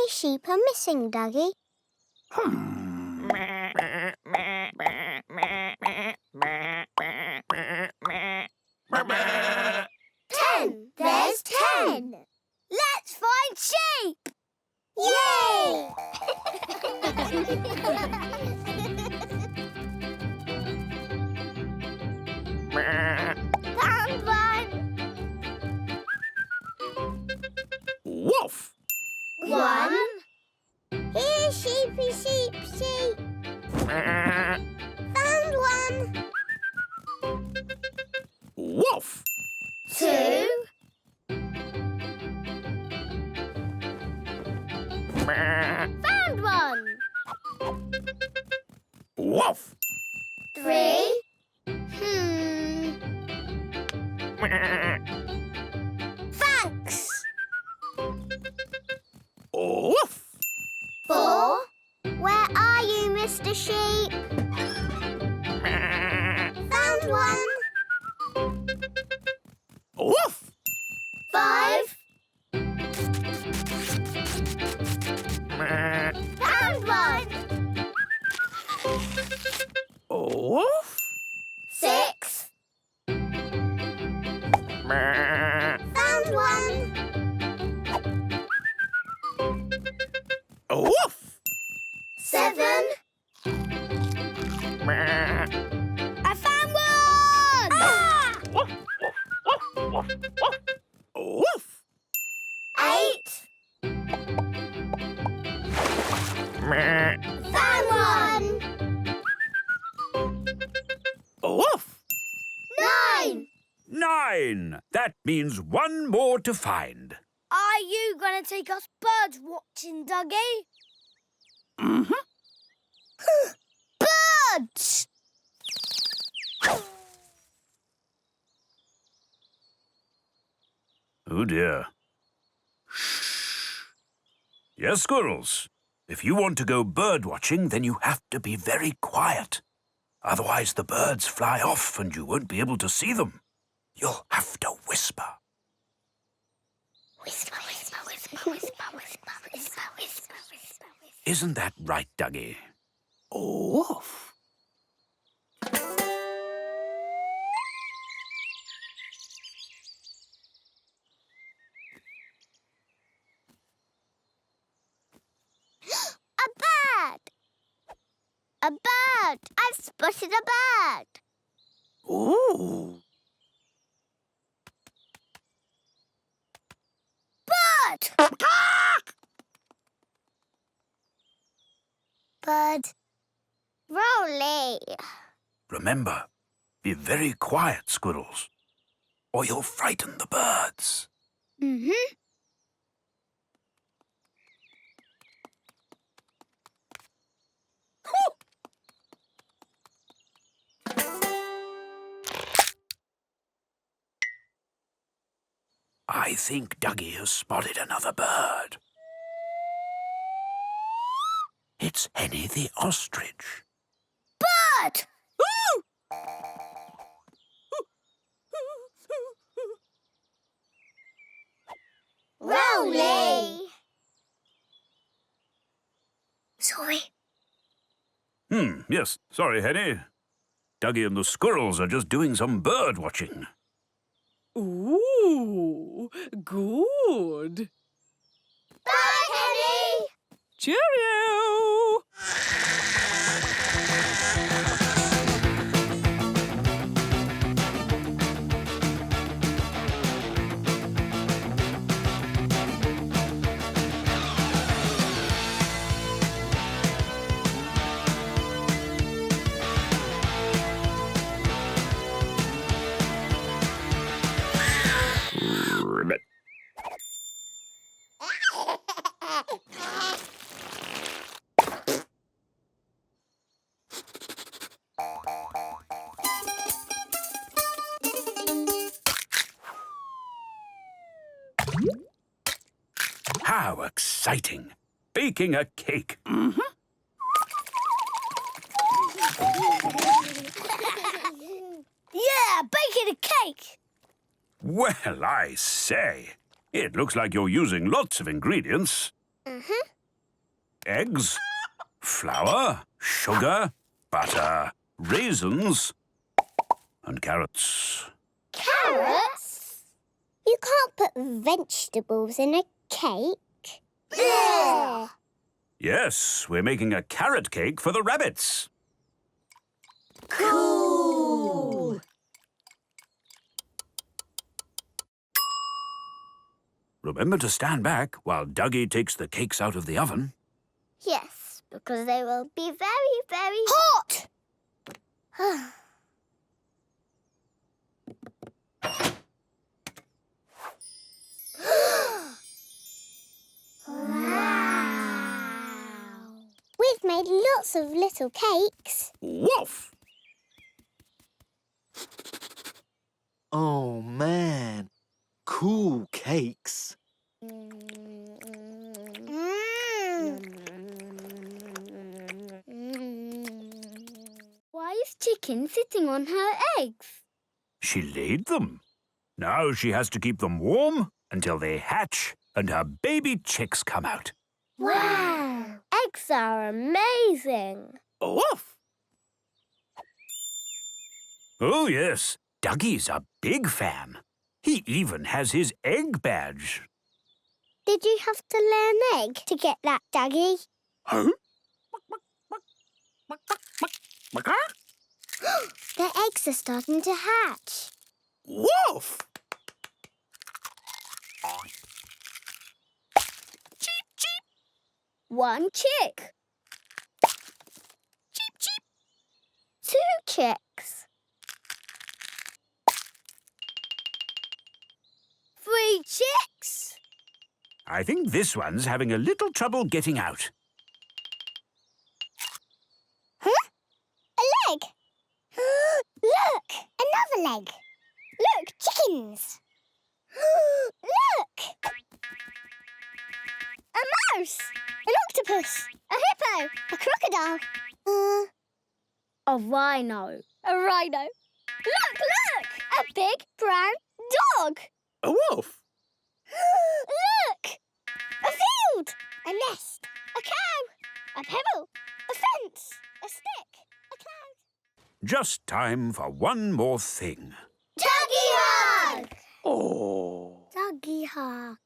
many sheep are missing, Duggee? 10! There's 10! Let's find sheep! Yay! Found one! Woof! 1. Here, sheepy, sheep, sheep. Found one. Woof! 2. Found one! Woof! 3. Thanks. Woof! 4. Where are you, Mr. Sheep? Found one. Woof! 5. Found one! Woof! 6. Found one. Woof! 7. I found one! Woof! 8. Found one! Woof! 9. 9. That means one more to find. Are you going to take us bird watching, Duggee? Mm-hmm. Birds! Oh, dear. Shh. Yes, squirrels. If you want to go bird watching, then you have to be very quiet. Otherwise, the birds fly off and you won't be able to see them. You'll have to whisper. Whisper, whisper, whisper, whisper, whisper, whisper, whisper, whisper. Isn't that right, Duggee? Woof. A bird. A bird. I've spotted a bird. Ooh. Bird! Bird. Roly. Remember, be very quiet, squirrels, or you'll frighten the birds. Mm-hmm. I think Duggee has spotted another bird. It's Henny the ostrich. Bird! Roly! Sorry. Yes, sorry, Henny. Duggee and the squirrels are just doing some bird watching. Ooh, good. Bye, Henny! Cheerio! Ribbit. How exciting! Baking a cake. Yeah, baking a cake! Well, I say, it looks like you're using lots of ingredients. Eggs, flour, sugar, butter, raisins, and carrots. Carrots? You can't put vegetables in a cake. Yeah. Yes, we're making a carrot cake for the rabbits. Cool. Remember to stand back while Duggee takes the cakes out of the oven. Yes, because they will be very, very hot. Wow. We've made lots of little cakes. Woof! Oh, man. Cool cakes. Why is Chicken sitting on her eggs? She laid them. Now she has to keep them warm until they hatch and her baby chicks come out. Wow! Eggs are amazing. Woof! Oh, yes. Duggee's a big fan. He even has his egg badge. Did you have to lay an egg to get that, Duggee? Huh? The eggs are starting to hatch. Woof! Cheep, cheep. One chick. Cheep, cheep. Two chicks. Three chicks. I think this one's having a little trouble getting out. Huh? A leg. Look, another leg. Look, chickens. Look. A mouse. An octopus. A hippo. A crocodile. A rhino. A rhino. Look, look. A big brown dog. A wolf. Look. A field. A nest. A cow. A pebble. A fence. A stick. A cloud. Just time for one more thing. Duggee hug! Oh. Duggee hug.